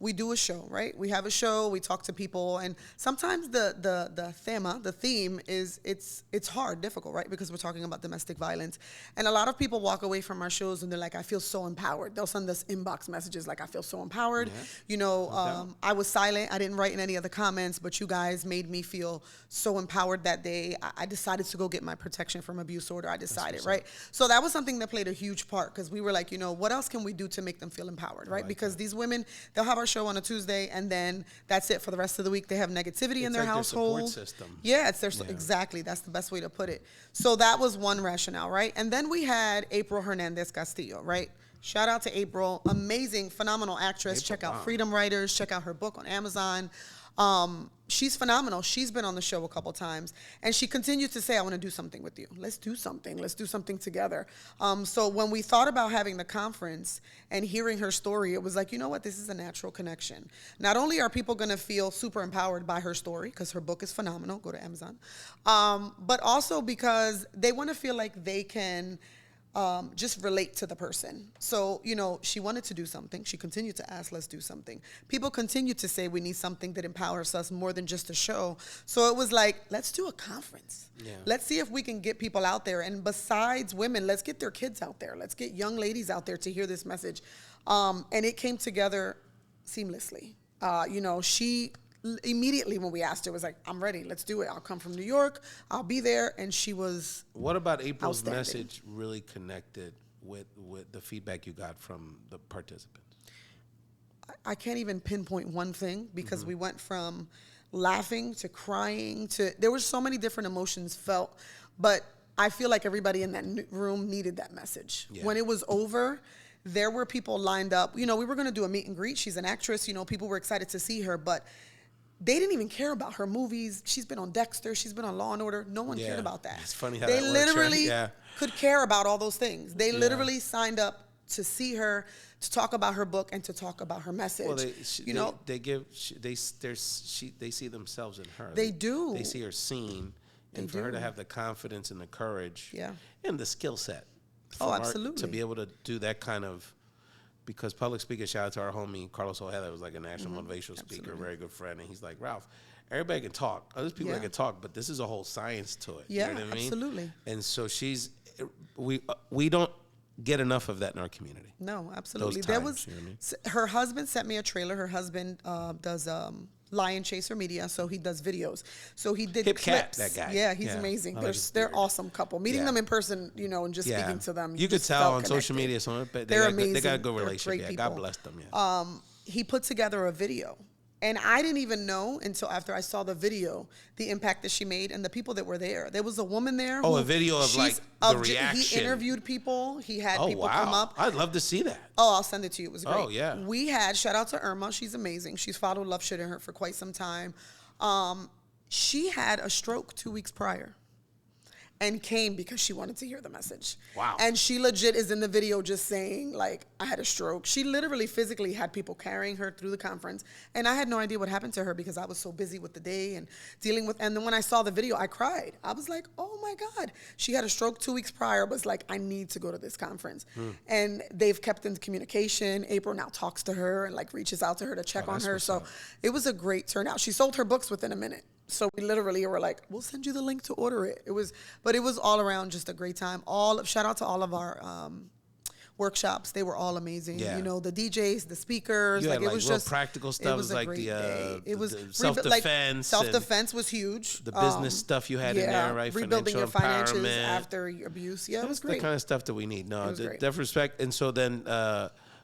Speaker 3: we do a show, right? We have a show, we talk to people, and sometimes the theme is it's hard, difficult, right? Because we're talking about domestic violence. And a lot of people walk away from our shows and they're like, I feel so empowered. They'll send us inbox messages like, I feel so empowered.
Speaker 2: Yeah.
Speaker 3: You know, I was silent. I didn't write in any of the comments, but you guys made me feel so empowered that day. I decided to go get my protection from abuse order. I decided, right? So that was something that played a huge part, because we were like, you know, what else can we do to make them feel empowered, right? Because these women, they'll have our show on a Tuesday, and then that's it for the rest of the week. They have negativity in their
Speaker 2: like
Speaker 3: household.
Speaker 2: their support system.
Speaker 3: Yeah, it's their exactly. That's the best way to put it. So that was one rationale, right? And then we had April Hernandez Castillo, right? Shout out to April, amazing, phenomenal actress. Check out Freedom Writers. Check out her book on Amazon. She's phenomenal. She's been on the show a couple times, and she continues to say, I want to do something with you. Let's do something. Let's do something together. So when we thought about having the conference and hearing her story, it was like, you know what? This is a natural connection. Not only are people going to feel super empowered by her story, because her book is phenomenal, go to Amazon, but also because they want to feel like they can just relate to the person. So, you know, she wanted to do something. She continued to ask, let's do something. People continue to say we need something that empowers us more than just a show. So it was like, let's do a conference. Yeah. Let's see if we can get people out there. And besides women, let's get their kids out there. Let's get young ladies out there to hear this message. And it came together seamlessly. You know, she immediately when we asked her was like, I'm ready, let's do it. I'll come from New York, I'll be there. And she was
Speaker 2: What about April's message really connected with the feedback you got from the participants?
Speaker 3: I can't even pinpoint one thing, because we went from laughing to crying to, there were so many different emotions felt, but I feel like everybody in that room needed that message. Yeah. When it was over, there were people lined up. You know, we were going to do a meet and greet. She's an actress. You know, people were excited to see her, but they didn't even care about her movies. She's been on Dexter. She's been on Law and Order. No one cared about that.
Speaker 2: It's funny how
Speaker 3: they
Speaker 2: that
Speaker 3: literally
Speaker 2: works, right?
Speaker 3: could care about all those things. They literally signed up to see her, to talk about her book, and to talk about her message. Well,
Speaker 2: they see themselves in her.
Speaker 3: They do.
Speaker 2: They see her seen, and for her to have the confidence and the courage, and the skill set.
Speaker 3: Absolutely.
Speaker 2: To be able to do that kind of. Because public speaker, shout out to our homie Carlos Ojeda, was like a national motivational speaker, very good friend, and he's like, Ralph, everybody can talk. There's people that can talk, but this is a whole science to it.
Speaker 3: Yeah,
Speaker 2: you know what I mean?
Speaker 3: Absolutely.
Speaker 2: And so we don't get enough of that in our community.
Speaker 3: No, absolutely.
Speaker 2: Those times,
Speaker 3: there was,
Speaker 2: you know what I mean?
Speaker 3: Her husband sent me a trailer. Her husband does Lion Chaser Media, so he does videos. So he did
Speaker 2: Hip
Speaker 3: clips.
Speaker 2: Cat, that guy.
Speaker 3: Yeah, he's amazing. They're awesome couple. Meeting them in person, you know, and just speaking to them.
Speaker 2: You could tell on social media, but
Speaker 3: they're amazing.
Speaker 2: They got a good relationship.
Speaker 3: Great
Speaker 2: God
Speaker 3: people.
Speaker 2: bless them. Yeah.
Speaker 3: He put together a video. And I didn't even know until after I saw the video the impact that she made and the people that were there. There was a woman there.
Speaker 2: A video of like the reaction.
Speaker 3: He interviewed people. He had people come up.
Speaker 2: I'd love to see that.
Speaker 3: Oh, I'll send it to you. It was great.
Speaker 2: Oh, yeah.
Speaker 3: We had, shout out to Irma. She's amazing. She's followed Love Shouldn't Hurt for quite some time. She had a stroke 2 weeks prior and came because she wanted to hear the message.
Speaker 2: Wow.
Speaker 3: And she legit is in the video just saying, like, I had a stroke. She literally physically had people carrying her through the conference. And I had no idea what happened to her because I was so busy with the day and dealing with, and then when I saw the video, I cried. I was like, oh my God. She had a stroke 2 weeks prior, was like, I need to go to this conference. And they've kept in communication. April now talks to her and like reaches out to her to check on her. So it was a great turnout. She sold her books within a minute. So we literally were like, we'll send you the link to order it. But it was all around just a great time. Shout out to all of our workshops. They were all amazing.
Speaker 2: Yeah.
Speaker 3: You know, the DJs, the speakers.
Speaker 2: You had,
Speaker 3: it was
Speaker 2: real
Speaker 3: just
Speaker 2: practical stuff.
Speaker 3: It was a
Speaker 2: like
Speaker 3: great
Speaker 2: the
Speaker 3: day. It was
Speaker 2: self-defense.
Speaker 3: Self-defense was huge.
Speaker 2: The business stuff you had in there, right?
Speaker 3: Rebuilding your
Speaker 2: Financial
Speaker 3: finances
Speaker 2: empowerment.
Speaker 3: after abuse. Yeah, it was
Speaker 2: That's
Speaker 3: great.
Speaker 2: the kind of stuff that we need. No,
Speaker 3: was great.
Speaker 2: definitely respect. And so then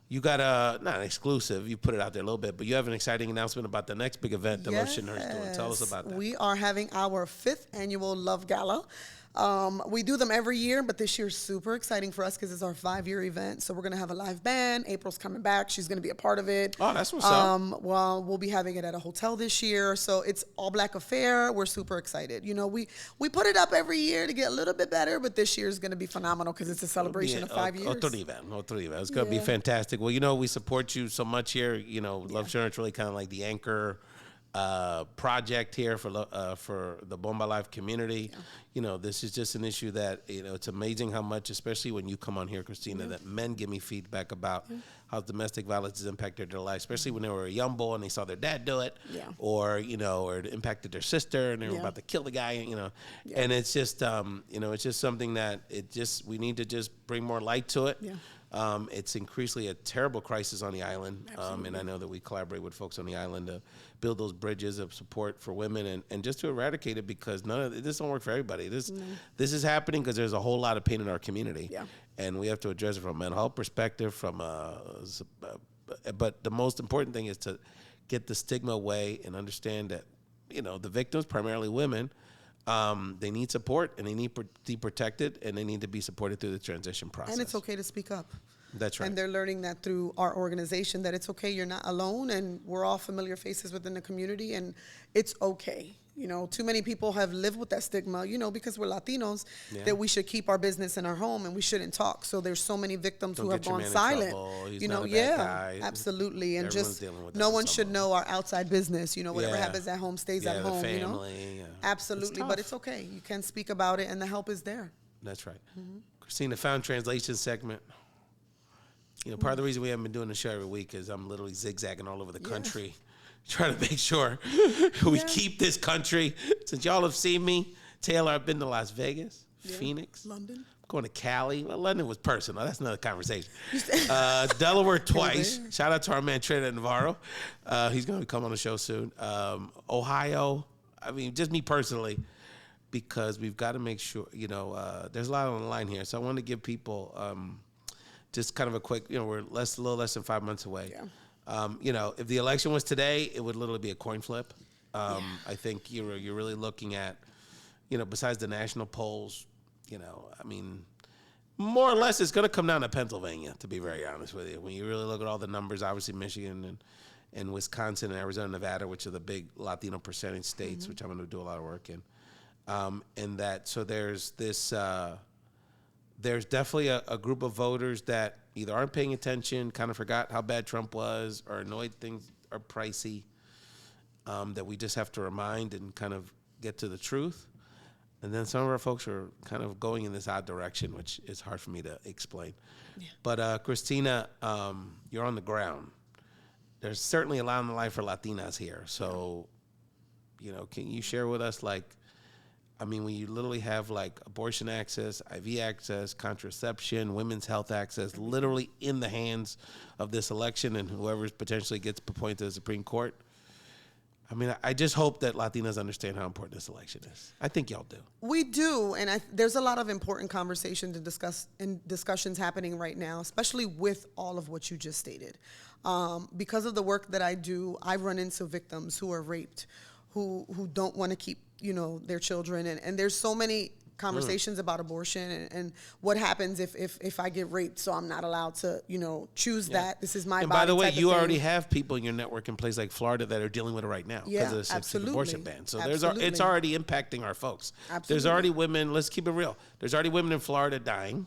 Speaker 2: you got not an exclusive. You put it out there a little bit, but you have an exciting announcement about the next big event that Love Shouldn't Hurt's doing. Tell us about that.
Speaker 3: We are having our 5th annual Love Gala. We do them every year, but this year's super exciting for us because it's our 5-year event. So we're going to have a live band. April's coming back. She's going to be a part of it.
Speaker 2: Oh, that's what's up.
Speaker 3: Well, we'll be having it at a hotel this year. So it's all black affair. We're super excited. You know, we put it up every year to get a little bit better, but this year is going to be phenomenal because it's a celebration of 5 years.
Speaker 2: Otro nivel. It's going to be fantastic. Well, you know, we support you so much here. You know, Love Shouldn't Hurt's really kind of like the anchor project here for the Bomba Life community. Yeah. You know, this is just an issue that, you know, it's amazing how much, especially when you come on here, Christina, that men give me feedback about how domestic violence has impacted their life, especially when they were a young boy and they saw their dad do it, or, you know, or it impacted their sister and they were about to kill the guy, you know, and it's just, you know, it's just something that we need to just bring more light to it. Yeah. It's increasingly a terrible crisis on the island, and I know that we collaborate with folks on the island to build those bridges of support for women and just to eradicate it, because this don't work for everybody. This is happening because there's a whole lot of pain in our community, and we have to address it from a mental health perspective. But the most important thing is to get the stigma away and understand that, you know, the victims, primarily women, they need support and they need to be protected and they need to be supported through the transition process.
Speaker 3: And it's okay to speak up.
Speaker 2: That's right.
Speaker 3: And they're learning that through our organization, that it's okay, you're not alone, and we're all familiar faces within the community, and it's okay. You know, too many people have lived with that stigma, you know, because we're Latinos, that we should keep our business in our home and we shouldn't talk. So there's so many victims who have gone silent.
Speaker 2: He's
Speaker 3: you know,
Speaker 2: Absolutely.
Speaker 3: absolutely. And just no one should know our outside business. You know, whatever happens at home stays at home.
Speaker 2: Family,
Speaker 3: you know, absolutely. But it's okay. You can speak about it, and the help is there.
Speaker 2: That's right. Christina, found translation segment. You know, part of the reason we haven't been doing the show every week is I'm literally zigzagging all over the country, trying to make sure we keep this country. Since y'all have seen me, Taylor, I've been to Las Vegas, Phoenix,
Speaker 3: London.
Speaker 2: I'm going to Cali. Well, London was personal. That's another conversation. Delaware twice. Shout out to our man, Trey Navarro. He's going to come on the show soon. Ohio. I mean, just me personally, because we've got to make sure, you know, there's a lot on the line here. So I want to give people just kind of a quick, you know, we're a little less than 5 months away. You know, if the election was today, it would literally be a coin flip. I think you're really looking at, you know, besides the national polls, you know, I mean, more or less it's going to come down to Pennsylvania, to be very honest with you. When you really look at all the numbers, obviously Michigan and Wisconsin and Arizona, Nevada, which are the big Latino percentage states, which I'm going to do a lot of work in. And that, so there's this, there's definitely a group of voters that either aren't paying attention, kind of forgot how bad Trump was, or annoyed things are pricey, that we just have to remind and kind of get to the truth. And then some of our folks are kind of going in this odd direction, which is hard for me to explain. But Christina, you're on the ground. There's certainly a lot on the line for Latinas here. So, you know, can you share with us, like, I mean, when you literally have like abortion access, IV access, contraception, women's health access, literally in the hands of this election and whoever potentially gets appointed to the Supreme Court. I mean, I just hope that Latinas understand how important this election is. I think y'all do.
Speaker 3: We do, and there's a lot of important conversations and discussions happening right now, especially with all of what you just stated. Because of the work that I do, I run into victims who are raped, who don't want to keep, you know, their children, and there's so many conversations about abortion and what happens if I get raped, so I'm not allowed to, you know, choose that. This is my body.
Speaker 2: And by the way, you already have people in your network in places like Florida that are dealing with it right now because of the 6-week abortion ban. So it's already impacting our folks. There's already women, let's keep it real, there's already women in Florida dying.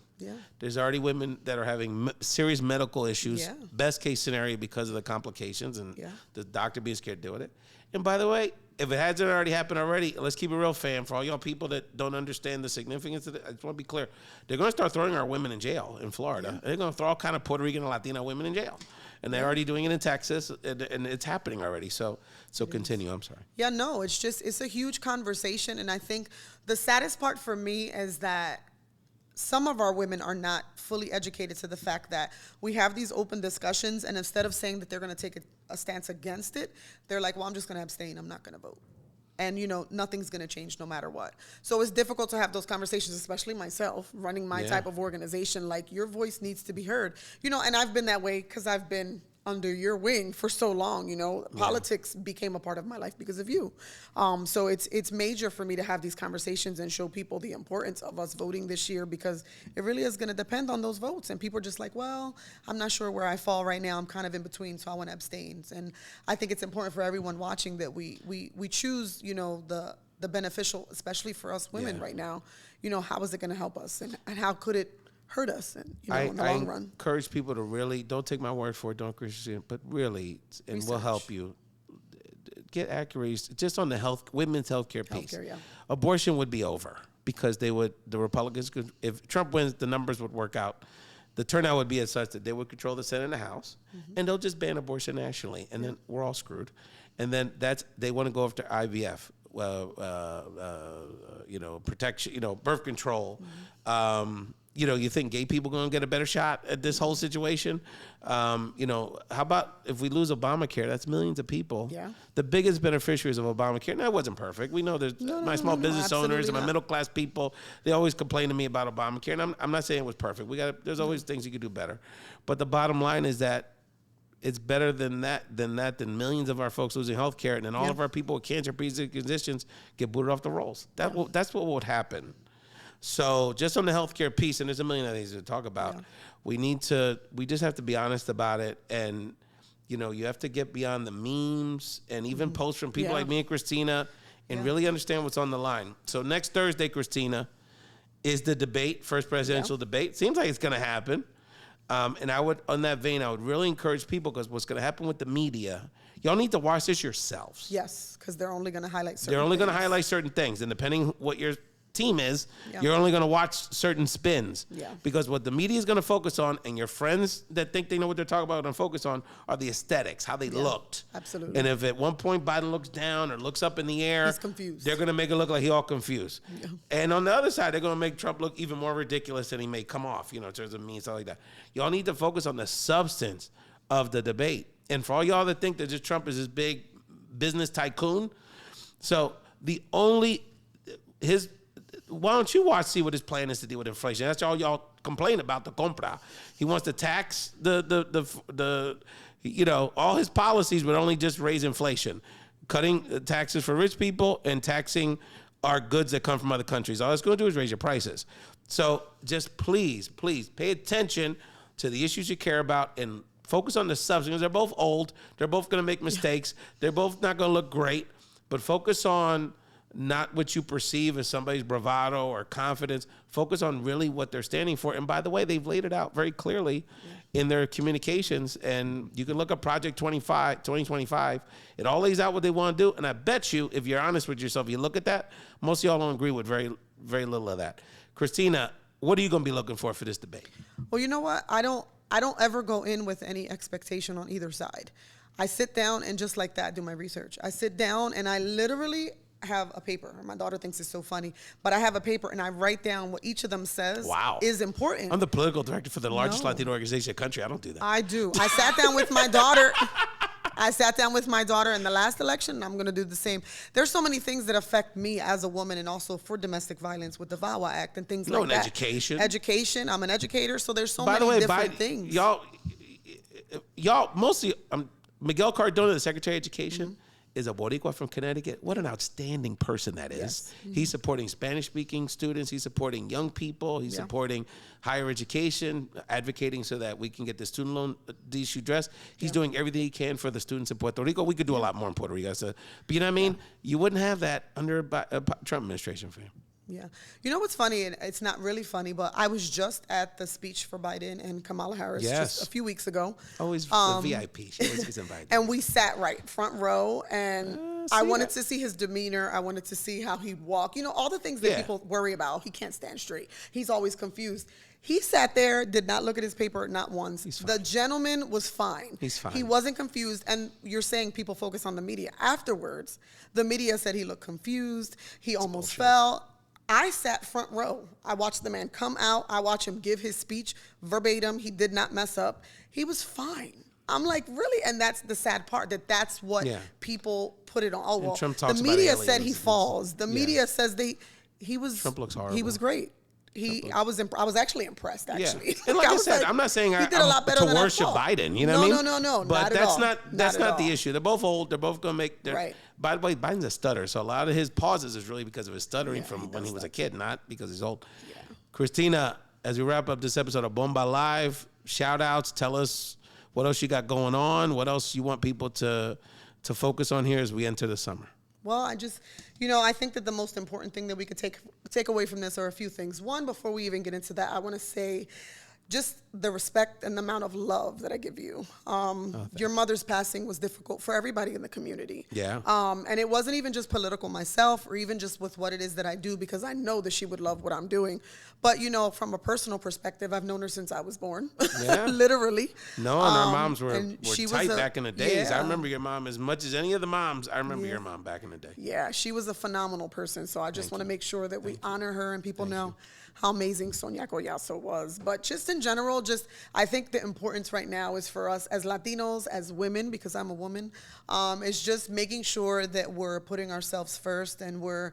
Speaker 2: There's already women that are having serious medical issues, best case scenario because of the complications and the doctor being scared to do it. And by the way, if it hasn't already happened already, let's keep it real, fam. For all y'all people that don't understand the significance of it, I just want to be clear. They're going to start throwing our women in jail in Florida. They're going to throw all kind of Puerto Rican and Latino women in jail. And they're already doing it in Texas, and it's happening already. So continue. I'm sorry.
Speaker 3: Yeah, no, it's a huge conversation. And I think the saddest part for me is that some of our women are not fully educated to the fact that we have these open discussions, and instead of saying that they're going to take a stance against it, they're like, well, I'm just going to abstain. I'm not going to vote. And, nothing's going to change no matter what. So it's difficult to have those conversations, especially myself, running my type of organization. Like, your voice needs to be heard. And I've been that way because I've been under your wing for so long. Politics became a part of my life because of you. So it's major for me to have these conversations and show people the importance of us voting this year, because it really is going to depend on those votes. And people are just like, well, I'm not sure where I fall right now. I'm kind of in between, so I want to abstain. And I think it's important for everyone watching that we choose, the beneficial, especially for us women right now. How is it going to help us, and how could it hurt us in the long run?
Speaker 2: I encourage people to really, don't take my word for it, don't Christian, but really, and
Speaker 3: Research.
Speaker 2: we'll help you, get accuracy just on the women's healthcare piece.
Speaker 3: Healthcare, yeah.
Speaker 2: Abortion would be over because the Republicans could, if Trump wins, the numbers would work out. The turnout would be as such that they would control the Senate and the House, and they'll just ban abortion nationally, and then we're all screwed. And then they want to go after IVF, protection, birth control. You think gay people are going to get a better shot at this whole situation? How about if we lose Obamacare? That's millions of people.
Speaker 3: Yeah.
Speaker 2: The biggest beneficiaries of Obamacare. Now, it wasn't perfect. We know there's my small business owners and my middle class people. They always complain to me about Obamacare, and I'm not saying it was perfect. There's always things you could do better, but the bottom line is that it's better than than millions of our folks losing health care, and then all of our people with cancer, pre-existing conditions get booted off the rolls. That's what would happen. So just on the healthcare piece, and there's a million other things to talk about, we just have to be honest about it. And, you have to get beyond the memes and even posts from people like me and Christina and really understand what's on the line. So next Thursday, Christina, is the debate, first presidential debate. Seems like it's going to happen. And on that vein, I would really encourage people, because what's going to happen with the media, y'all need to watch this yourselves.
Speaker 3: Yes, because they're only going to highlight certain
Speaker 2: They're only going to
Speaker 3: things.
Speaker 2: highlight certain things. And depending what your team is, you're only going to watch certain spins. Because what the media is going to focus on, and your friends that think they know what they're talking about and focus on, are the aesthetics, how they looked.
Speaker 3: Absolutely.
Speaker 2: And if at one point Biden looks down or looks up in the air,
Speaker 3: he's confused.
Speaker 2: They're going to make it look like he's all confused. And on the other side, they're going to make Trump look even more ridiculous than he may come off, in terms of means, stuff like that. Y'all need to focus on the substance of the debate. And for all y'all that think that just Trump is this big business tycoon, so why don't you see what his plan is to deal with inflation? That's all y'all complain about, the compra. He wants to tax all his policies would only just raise inflation, cutting taxes for rich people and taxing our goods that come from other countries. All it's going to do is raise your prices. So just please pay attention to the issues you care about and focus on the substance. They're both old. They're both going to make mistakes. They're both not going to look great, but focus on not what you perceive as somebody's bravado or confidence. Focus on really what they're standing for. And by the way, they've laid it out very clearly in their communications. And you can look up Project 2025. It all lays out what they want to do. And I bet you, if you're honest with yourself, you look at that, most of y'all don't agree with very, very little of that. Christina, what are you going to be looking for this debate?
Speaker 3: Well, you know what? I don't ever go in with any expectation on either side. I sit down and just like that, do my research. I sit down and I literally have a paper. My daughter thinks it's so funny, but I have a paper and I write down what each of them says is important.
Speaker 2: I'm the political director for the largest Latino organization in the country. I don't do that.
Speaker 3: I do. I sat down with my daughter. In the last election, and I'm going to do the same. There's so many things that affect me as a woman, and also for domestic violence with the VAWA Act and things like that.
Speaker 2: Education.
Speaker 3: Education. I'm an educator, so there's so many different things.
Speaker 2: Y'all mostly, Miguel Cardona, the Secretary of Education, is a Boricua from Connecticut. What an outstanding person that is.
Speaker 3: Yes.
Speaker 2: He's supporting Spanish-speaking students. He's supporting young people. He's supporting higher education, advocating so that we can get the student loan issue addressed. He's doing everything he can for the students in Puerto Rico. We could do a lot more in Puerto Rico. So, but you know what I mean? You wouldn't have that under a Trump administration for him.
Speaker 3: Yeah. You know what's funny? And it's not really funny, but I was just at the speech for Biden and Kamala Harris just a few weeks ago.
Speaker 2: Always the VIP. She always gets invited.
Speaker 3: And we sat front row, and I wanted to see his demeanor. I wanted to see how he'd walk. All the things that people worry about. He can't stand straight. He's always confused. He sat there, did not look at his paper, not once. The gentleman was fine.
Speaker 2: He's fine.
Speaker 3: He wasn't confused. And you're saying people focus on the media. Afterwards, the media said he looked confused. He almost fell. I sat front row. I watched the man come out. I watched him give his speech verbatim. He did not mess up. He was fine. I'm like, really? And that's the sad part, that's what people put it on. Oh, well,
Speaker 2: Trump talks
Speaker 3: the media
Speaker 2: about
Speaker 3: said he falls. The media says
Speaker 2: Trump looks horrible.
Speaker 3: He was great. I was actually impressed, actually.
Speaker 2: Yeah. And like I said, I'm not saying
Speaker 3: he did a lot better
Speaker 2: to
Speaker 3: than I
Speaker 2: worship
Speaker 3: thought.
Speaker 2: Biden. You know what I mean?
Speaker 3: No.
Speaker 2: But that's not the
Speaker 3: all.
Speaker 2: issue. They're both old. They're both going to make their.
Speaker 3: Right.
Speaker 2: By the way, Biden's a stutter. So a lot of his pauses is really because of his stuttering from when he was a kid, not because he's old. Yeah. Christina, as we wrap up this episode of Bomba Live, shout outs, tell us what else you got going on, what else you want people to focus on here as we enter the summer.
Speaker 3: Well, I think that the most important thing that we could take away from this are a few things. One, before we even get into that, I want to say just the respect and the amount of love that I give you. Your mother's passing was difficult for everybody in the community.
Speaker 2: Yeah.
Speaker 3: And it wasn't even just political myself or even just with what it is that I do, because I know that she would love what I'm doing. But, from a personal perspective, I've known her since I was born.
Speaker 2: Yeah.
Speaker 3: Literally.
Speaker 2: No, and our moms were tight
Speaker 3: was
Speaker 2: back in the days.
Speaker 3: Yeah.
Speaker 2: I remember your mom as much as any of the moms. I remember your mom back in the day.
Speaker 3: Yeah, she was a phenomenal person. So I just want to make sure that we honor her and people know how amazing Sonia Collazo was. But just in general, I think the importance right now is for us as Latinos, as women, because I'm a woman, is just making sure that we're putting ourselves first and we're,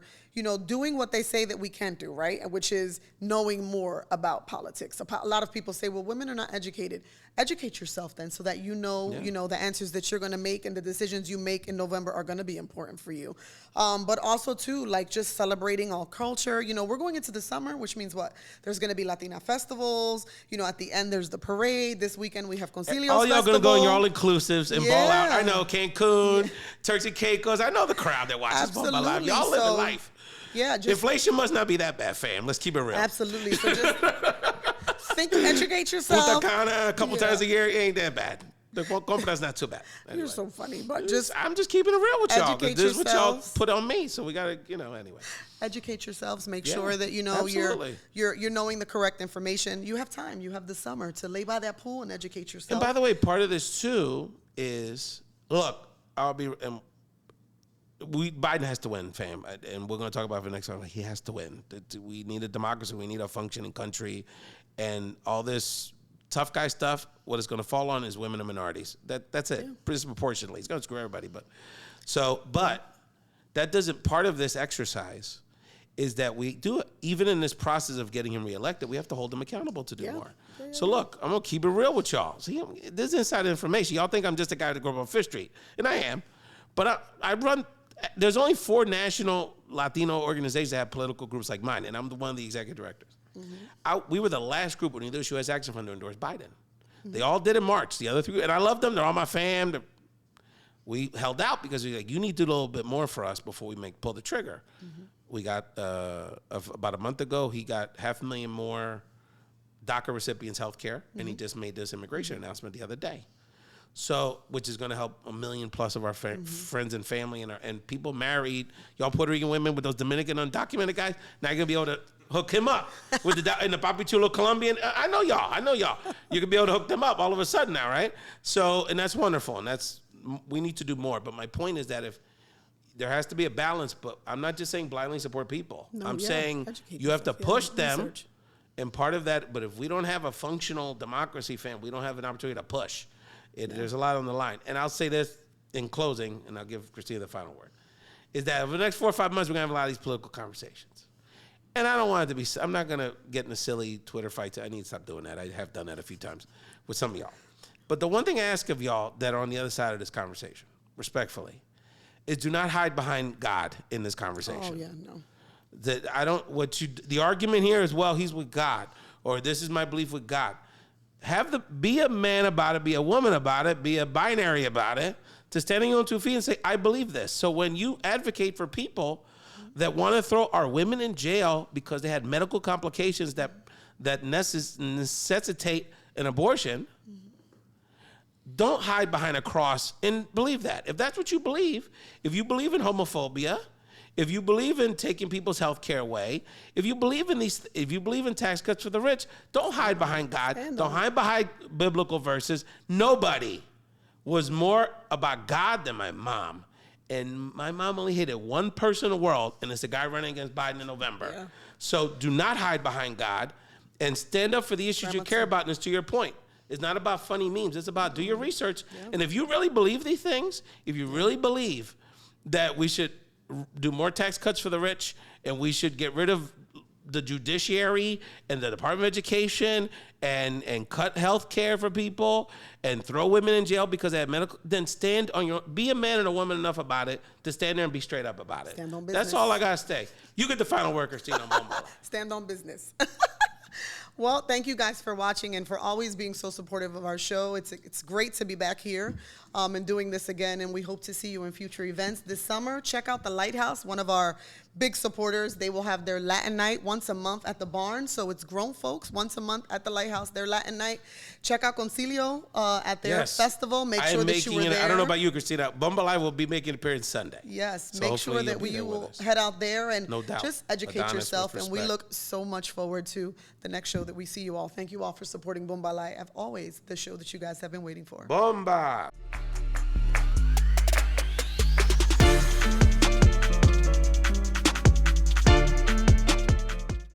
Speaker 3: doing what they say that we can't do, right? Which is knowing more about politics. A lot of people say, well, women are not educated. Educate yourself then so that the answers that you're going to make and the decisions you make in November are going to be important for you. But also, too, just celebrating all culture. We're going into the summer, which means what? There's going to be Latina festivals. At the end, there's the parade. This weekend, we have Concilio's
Speaker 2: all y'all going to go in your all-inclusives and ball out.
Speaker 3: Yeah.
Speaker 2: I know, Cancun, Turks and Caicos. I know the crowd that watches Bomba Live. Y'all live the life.
Speaker 3: Yeah,
Speaker 2: inflation must not be that bad, fam. Let's keep it real.
Speaker 3: Absolutely. So just educate yourself.
Speaker 2: Punta Cana a couple times a year, it ain't that bad. The compra's not too bad. Anyway.
Speaker 3: You're so funny, but
Speaker 2: I'm just keeping it real with y'all.
Speaker 3: Educate
Speaker 2: This is what y'all
Speaker 3: yourselves.
Speaker 2: put on me, so we gotta, anyway.
Speaker 3: Educate yourselves. Make
Speaker 2: Yeah,
Speaker 3: sure that
Speaker 2: absolutely.
Speaker 3: you're knowing the correct information. You have time. You have the summer to lay by that pool and educate yourself.
Speaker 2: And by the way, part of this too is Biden has to win, fam, and we're going to talk about it for the next time. He has to win. We need a democracy. We need a functioning country, and all this tough guy stuff. What it's going to fall on is women and minorities. That's it, disproportionately. It's going to screw everybody, but that doesn't. Part of this exercise is that we do it, even in this process of getting him reelected. We have to hold him accountable to do more. Yeah. So look, I'm going to keep it real with y'all. See, this is inside information. Y'all think I'm just a guy that grew up on Fifth Street, and I am, but I run. There's only 4 national Latino organizations that have political groups like mine, and I'm one of the executive directors. Mm-hmm. We were the last group when the U.S. Action Fund to endorse Biden. Mm-hmm. They all did in March. The other 3, and I love them. They're all my fam. We held out because we were like, you need to do a little bit more for us before we pull the trigger. Mm-hmm. We got, about a month ago, he got 500,000 more DACA recipients health care, and he just made this immigration announcement the other day. So, which is going to help 1 million plus of our friends and family and people married. Y'all Puerto Rican women with those Dominican undocumented guys, now you're going to be able to hook him up with the Papi Chulo Colombian. I know y'all. You can be able to hook them up all of a sudden now, right? So, and that's wonderful, and we need to do more. But my point is that if there has to be a balance, but I'm not just saying blindly support people. I'm saying you have to push them. Research. And part of that, but if we don't have a functional democracy, we don't have an opportunity to push. There's a lot on the line. And I'll say this in closing, and I'll give Christina the final word, is that over the next 4 or 5 months, we're going to have a lot of these political conversations. And I don't want it to be, I'm not going to get in a silly Twitter fight. I need to stop doing that. I have done that a few times with some of y'all. But the one thing I ask of y'all that are on the other side of this conversation, respectfully, is do not hide behind God in this conversation.
Speaker 3: Oh, yeah, no.
Speaker 2: The argument here is, well, he's with God, or this is my belief with God. Be a man about it, be a woman about it, be a binary about it, to standing on 2 feet and say, I believe this. So when you advocate for people that want to throw our women in jail because they had medical complications that necessitate an abortion, don't hide behind a cross and believe that. If that's what you believe, if you believe in homophobia, if you believe in taking people's health care away, if you believe in tax cuts for the rich, don't hide behind God. Don't hide behind biblical verses. Nobody was more about God than my mom. And my mom only hated one person in the world, and it's the guy running against Biden in November.
Speaker 1: Yeah.
Speaker 2: So do not hide behind God and stand up for the issues you care about. And it's to your point. It's not about funny memes. It's about do your research. Yeah. And if you really believe these things, if you really believe that we should do more tax cuts for the rich and we should get rid of the judiciary and the Department of Education and cut health care for people and throw women in jail because they have medical, then stand on your, be a man and a woman enough about it to stand there and be straight up about it.
Speaker 3: Stand on business.
Speaker 2: That's all I got to say. You get the final word, Christina.
Speaker 3: Stand on business. Well, thank you guys for watching and for always being so supportive of our show. It's great to be back here and doing this again, and we hope to see you in future events this summer. Check out the Lighthouse, one of our big supporters. They will have their Latin night once a month at the barn, so it's grown folks once a month at the Lighthouse, their Latin night. Check out Concilio at their festival. Make sure that you were there.
Speaker 2: I don't know about you, Christina. Bomba Live will be making an appearance Sunday.
Speaker 3: Yes, so make sure that you will head out there and just educate yourself. And we look so much forward to the next show that we see you all. Thank you all for supporting Bomba Live. As always, the show that you guys have been waiting for.
Speaker 2: Bomba!